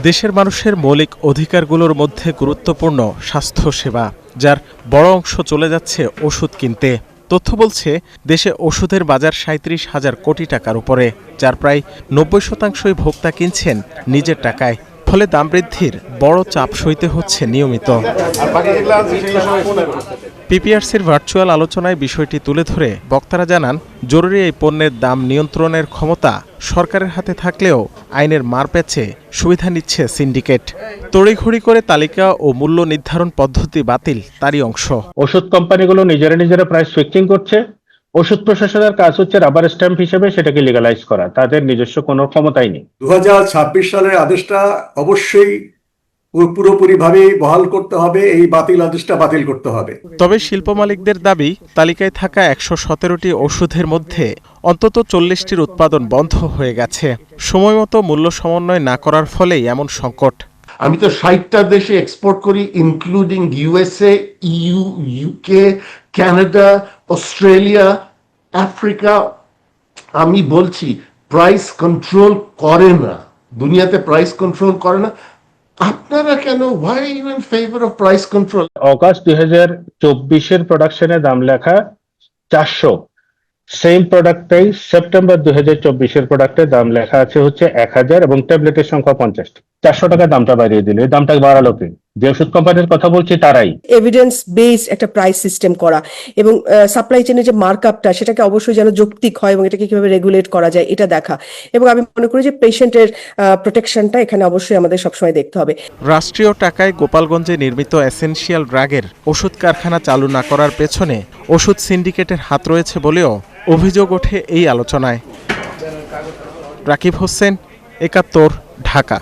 দেশের মানুষের মৌলিক অধিকারগুলোর মধ্যে গুরুত্বপূর্ণ স্বাস্থ্যসেবা, যার বড় অংশ চলে যাচ্ছে ওষুধ কিনতে। তথ্য বলছে দেশে ওষুধের বাজার ৩৭,০০০ কোটি টাকার উপরে, যার প্রায় ৯০% ভোক্তা কিনছেন নিজের টাকায়। ফলে দাম বৃদ্ধির বড় চাপ সইতে হচ্ছে নিয়মিত। পিপিআরসির ভার্চুয়াল আলোচনায় বিষয়টি তুলে ধরে বক্তারা জানান, জরুরি এই পণ্যের দাম নিয়ন্ত্রণের ক্ষমতা সরকারের হাতে থাকলেও আইনের মারপ্যাচে সুবিধা নিচ্ছে সিন্ডিকেট। তড়িঘড়ি করে তালিকা ও মূল্য নির্ধারণ পদ্ধতি বাতিল তারই অংশ। ওষুধ কোম্পানিগুলো নিজেরা প্রাইস ফিক্সিং করছে। ওষুধ প্রশাসনের কাজ হচ্ছে রাবার স্ট্যাম্প হিসেবে সেটাকে লিগালাইজ করা, তাদের নিজস্ব কোনো ক্ষমতাই নেই। 2026 সালের আদেশটা অবশ্যই পুরোপুরিভাবে বহাল করতে হবে, এই বাতিল আদেশটা বাতিল করতে হবে। তবে শিল্প মালিকদের দাবি, তালিকায় থাকা ১১৭টি ওষুধের মধ্যে অন্তত ৪০টির উৎপাদন বন্ধ হয়ে গেছে। সময়মতো মূল্য সমন্বয় না করার ফলেই এমন সংকট। আমি তো ৬০টা দেশে এক্সপোর্ট করি, including USA, EU, UK, Canada, Australia, Africa. আমি বলছি প্রাইস কন্ট্রোল করে না, দুনিয়াতে প্রাইস কন্ট্রোল করে না। আপনারা কেন, why are you in favor of price control? August 2024-এর প্রোডাকশনের দাম লেখা 400, সেম প্রোডাক্টটাই সেপ্টেম্বর 2024-এর প্রোডাক্টের দাম লেখা আছে হচ্ছে 1000 এবং ট্যাবলেটের সংখ্যা 50। 400 টাকা দামটা বাড়িয়ে দিল। এই দামটা বাড়ালো কি? যে ওষুধ কোম্পানির কথা বলছি তারাই। এভিডেন্স বেস একটা প্রাইস সিস্টেম করা এবং সাপ্লাই চেনের যে মার্কআপটা সেটাকে অবশ্যই যেন যৌক্তিক হয় এবং এটাকে কিভাবে রেগুলেট করা যায় এটা দেখা। এবং আমি মনে করি যে পেশেন্টের প্রোটেকশনটা এখানে অবশ্যই আমাদের সবসময় দেখতে হবে। রাষ্ট্রীয় টাকায় গোপালগঞ্জে নির্মিত এসেনশিয়াল ড্রাগের ওষুধ কারখানা চালু না করার পেছনে ওষুধ সিন্ডিকেটের হাত রয়েছে বলেও অভিযোগ ওঠে এই আলোচনায়। রাকিব হোসেন, ৭১, ঢাকা।